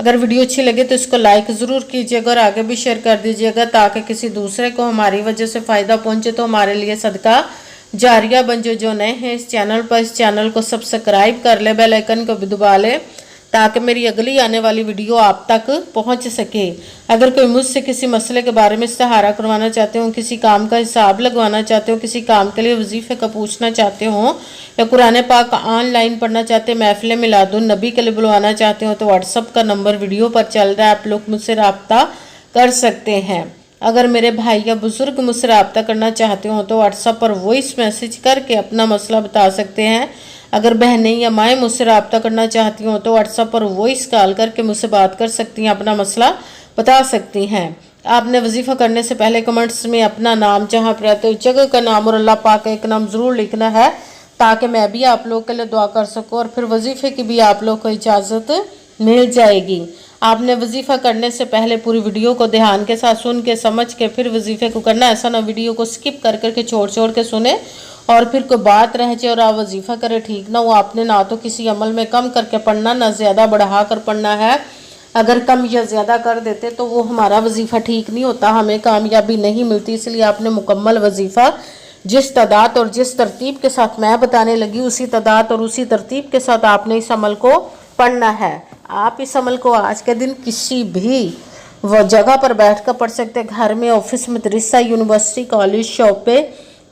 اگر ویڈیو اچھی لگے تو اس کو لائک ضرور کیجیے گا اور آگے بھی شیئر کر دیجیے گا تاکہ کسی دوسرے کو ہماری وجہ سے فائدہ پہنچے تو ہمارے لیے صدقہ جاریہ بن جو نئے ہیں اس چینل پر، اس چینل کو سبسکرائب کر لے، بیل آئیکن کو بھی دبا لے تاکہ میری اگلی آنے والی ویڈیو آپ تک پہنچ سکے۔ اگر کوئی مجھ سے کسی مسئلے کے بارے میں استخارہ کروانا چاہتے ہوں، کسی کام کا حساب لگوانا چاہتے ہوں، کسی کام کے لیے وظیفے کا پوچھنا چاہتے ہوں یا قرآن پاک آن لائن پڑھنا چاہتے ہیں، محفل میلاد النبی کے لیے بلوانا چاہتے ہوں تو واٹس ایپ کا نمبر ویڈیو پر چل رہا ہے، آپ لوگ مجھ سے رابطہ کر سکتے ہیں۔ اگر میرے بھائی یا بزرگ مجھ سے رابطہ کرنا چاہتے ہوں تو واٹس ایپ پر وائس میسج کر کے اپنا مسئلہ بتا سکتے ہیں۔ اگر بہنیں یا مائیں مجھ سے رابطہ کرنا چاہتی ہوں تو واٹس ایپ پر وائس کال کر کے مجھ سے بات کر سکتی ہیں، اپنا مسئلہ بتا سکتی ہیں۔ آپ نے وظیفہ کرنے سے پہلے کمنٹس میں اپنا نام، جہاں پر رہتے ہو جگہ کا نام اور اللہ پاک کا ایک نام ضرور لکھنا ہے تاکہ میں بھی آپ لوگ کے لیے دعا کر سکوں اور پھر وظیفے کی بھی آپ لوگ کو اجازت مل جائے گی۔ آپ نے وظیفہ کرنے سے پہلے پوری ویڈیو کو دھیان کے ساتھ سن کے سمجھ کے پھر وظیفے کو کرنا، ایسا نہ ویڈیو کو سکپ کر کے چھوڑ کے سنے اور پھر کوئی بات رہ جائے اور آپ وظیفہ کرے، ٹھیک نہ وہ آپ نے نہ تو کسی عمل میں کم کر کے پڑھنا نہ زیادہ بڑھا کر پڑھنا ہے۔ اگر کم یا زیادہ کر دیتے تو وہ ہمارا وظیفہ ٹھیک نہیں ہوتا، ہمیں کامیابی نہیں ملتی۔ اس لیے آپ نے مکمل وظیفہ جس تعداد اور جس ترتیب کے ساتھ میں بتانے لگی اسی تعداد اور اسی ترتیب کے ساتھ آپ نے اس عمل کو پڑھنا ہے۔ آپ اس عمل کو آج کے دن کسی بھی وہ جگہ پر بیٹھ کر پڑھ سکتے، گھر میں، آفس، مدرسہ، یونیورسٹی، کالج، شاپ پہ،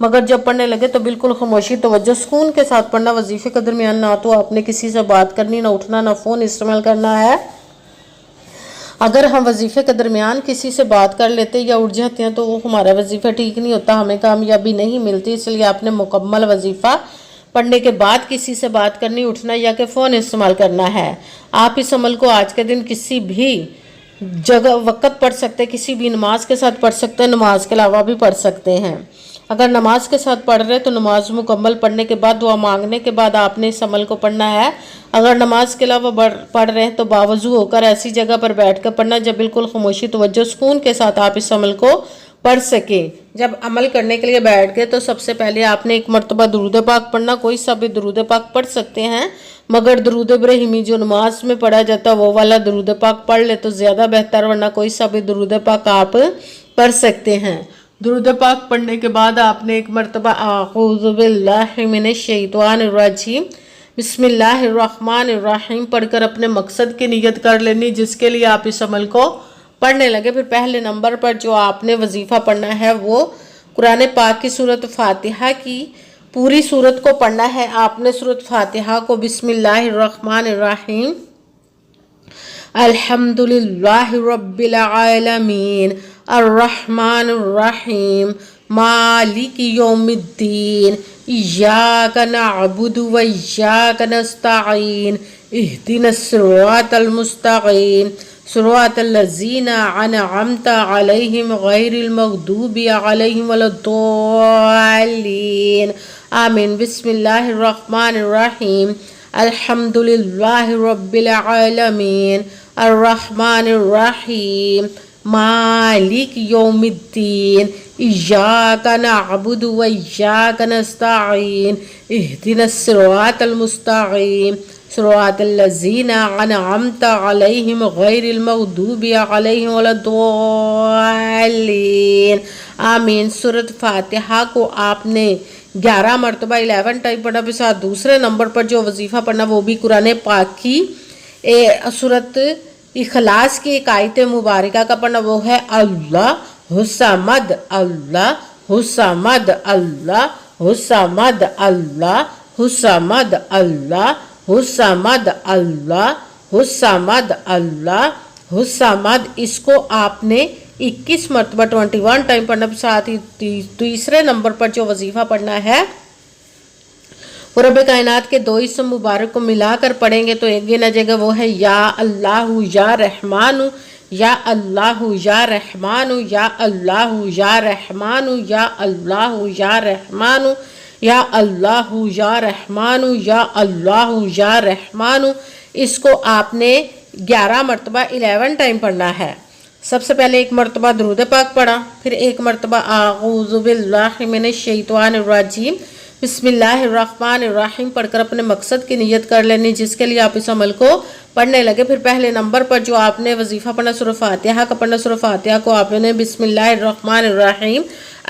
مگر جب پڑھنے لگے تو بالکل خاموشی، توجہ، سکون کے ساتھ پڑھنا۔ وظیفے کے درمیان نہ تو آپ نے کسی سے بات کرنی، نہ اٹھنا، نہ فون استعمال کرنا ہے۔ اگر ہم وظیفے کے درمیان کسی سے بات کر لیتے یا اٹھ جاتے ہیں تو وہ ہمارا وظیفہ ٹھیک نہیں ہوتا، ہمیں کامیابی نہیں ملتی۔ اس لیے آپ نے مکمل وظیفہ پڑھنے کے بعد کسی سے بات کرنی، اٹھنا یا کہ فون استعمال کرنا ہے۔ آپ اس عمل کو آج کے دن کسی بھی جگہ وقت پڑھ سکتے، کسی بھی نماز کے ساتھ پڑھ سکتے، نماز کے علاوہ بھی پڑھ سکتے ہیں۔ اگر نماز کے ساتھ پڑھ رہے تو نماز مکمل پڑھنے کے بعد دعا مانگنے کے بعد آپ نے اس عمل کو پڑھنا ہے۔ اگر نماز کے علاوہ پڑھ رہے تو باوضو ہو کر ایسی جگہ پر بیٹھ کر پڑھنا جب بالکل خاموشی، توجہ، سکون کے ساتھ آپ اس عمل کو پڑھ سکیں۔ جب عمل کرنے کے لیے بیٹھ گئے تو سب سے پہلے آپ نے ایک مرتبہ درود پاک پڑھنا، کوئی سا بھی درود پاک پڑھ سکتے ہیں، مگر درود ابراہیمی جو نماز میں پڑھا جاتا ہے وہ والا درود پاک پڑھ لے تو زیادہ بہتر، ورنہ کوئی سا بھی درود پاک آپ پڑھ سکتے ہیں۔ درود پاک پڑھنے کے بعد آپ نے ایک مرتبہ اعوذ باللہ من الشیطان الرجیم بسم اللہ الرحمن الرحیم پڑھ کر اپنے مقصد کی نیت کر لینی جس کے لیے آپ اس عمل کو پڑھنے لگے۔ پھر پہلے نمبر پر جو آپ نے وظیفہ پڑھنا ہے وہ قرآن پاک کی سورۃ فاتحہ کی پوری سورت کو پڑھنا ہے۔ آپ نے سورۃ فاتحہ کو بسم اللہ الرحمن الرحیم الحمدللہ رب العالمین الرحمن الرحیم مالک یوم الدین ایاک نعبد و ایاک نستعین اہدنا الصراط المستقیم صراط الذین انعمت علیہم غیر المغضوب علیہم ولا الضالین آمین۔ بسم اللہ الرحمن الرحیم الحمدللہ رب العالمین الرحمن الرحیم مالک یوم الدین ایاک نعبد و ایاک نستعین اہدنا الصراط المستقیم صراط الذین انعمت علیہم غیر المغضوب علیہم ولا الضالین آمین۔ سورۃ فاتحہ کو آپ نے 11 مرتبہ 11 ٹائم پڑھنا، پھر ساتھ دوسرے نمبر پر جو وظیفہ پڑھنا وہ بھی قرآن پاک کی سورۃ اخلاص کی ایک آیت مبارکہ کا پڑھنا، وہ ہے اللہ الصمد اللہ الصمد اللہ الصمد اللہ الصمد اللہ الصمد اللہ الصمد اللہ الصمد۔ اس کو آپ نے 21 مرتبہ 21 ٹائم پڑھنا، ساتھ ہی تیسرے نمبر پر جو وظیفہ پڑھنا ہے وہ رب کائنات کے 2 اسم مبارک کو ملا کر پڑھیں گے تو ایک گنا جائے گا، وہ ہے یا اللہ یا رحمان یا اللہ یا رحمان یا اللہ یا رحمان یا اللہ یا رحمان یا اللہ یا رحمان یا اللہ یا رحمان۔ اس کو آپ نے 11 مرتبہ 11 ٹائم پڑھنا ہے۔ سب سے پہلے ایک مرتبہ درود پاک پڑھا، پھر ایک مرتبہ اعوذ باللہ من الشیطان الرجیم بسم اللہ الرحمن الرحیم پڑھ کر اپنے مقصد کی نیت کر لینی، جس کے لیے آپ اس عمل کو پڑھنے لگے۔ پھر پہلے نمبر پر جو آپ نے وظیفہ پڑھنا سورہ فاتحہ کا پڑھنا، سورہ فاتحہ کو آپ نے بسم اللہ الرحمن الرحیم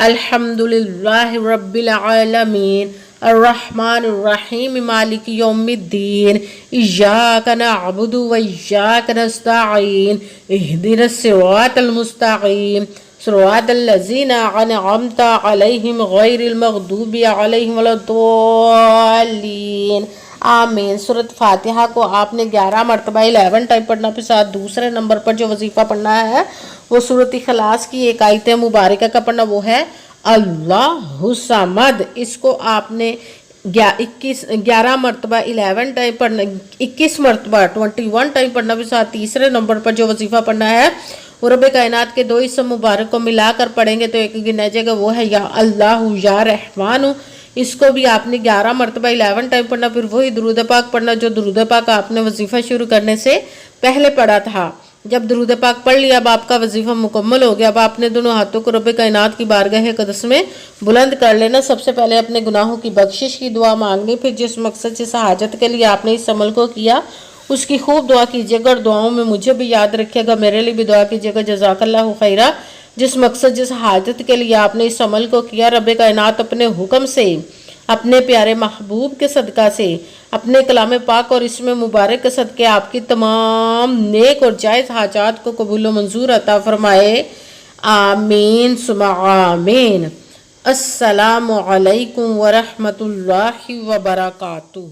الحمدللہ رب العالمین الرحمن الرحیم مالک یوم الدین ایاک نعبد و ایاک نستعین اہدنا الصراط المستقیم صراط الذین انعمت علیہم غیر المغضوب علیہم ولا الضالین آمین۔ سورۃ فاتحہ کو آپ نے 11 مرتبہ 11 ٹائم پڑھنا۔ پھر ساتھ دوسرے نمبر پر جو وظیفہ پڑھنا ہے وہ سورۃ اخلاص کی ایک آیت مبارکہ کا پڑھنا، وہ ہے اللہ الصمد۔ اس کو آپ نے 11 مرتبہ 11 ٹائم پڑھنا، 21 مرتبہ 21 ٹائم پڑھنا۔ بھی ساتھ تیسرے نمبر پر جو وظیفہ پڑھنا ہے وہ رب کائنات کے 2 اسم مبارک کو ملا کر پڑھیں گے تو ایک گنا جائے گا، وہ ہے یا اللہ یا رحمان۔ اس کو بھی آپ نے 11 مرتبہ 11 ٹائم پڑھنا۔ پھر وہی درود پاک پڑھنا جو درود پاک آپ نے وظیفہ شروع کرنے سے پہلے پڑھا تھا۔ جب درود پاک پڑھ لیا، اب آپ کا وظیفہ مکمل ہو گیا۔ اب آپ نے دونوں ہاتھوں کو رب کائنات کی بارگاہ اقدس میں بلند کر لینا۔ سب سے پہلے اپنے گناہوں کی بخشش کی دعا مانگنی، پھر جس مقصد جس حاجت کے لیے آپ نے اس عمل کو کیا اس کی خوب دعا کیجیے گا، اور دعاؤں میں مجھے بھی یاد رکھیے گا، میرے لیے بھی دعا کیجیے گا۔ جزاک اللہ خیرہ۔ جس مقصد جس حاجت کے لیے آپ نے اس عمل کو کیا، رب کائنات اپنے حکم سے، اپنے پیارے محبوب کے صدقہ سے، اپنے کلام پاک اور اس میں مبارک کے صدقے آپ کی تمام نیک اور جائز حاجات کو قبول و منظور عطا فرمائے، آمین ثم آمین۔ السلام علیکم ورحمۃ اللہ وبرکاتہ۔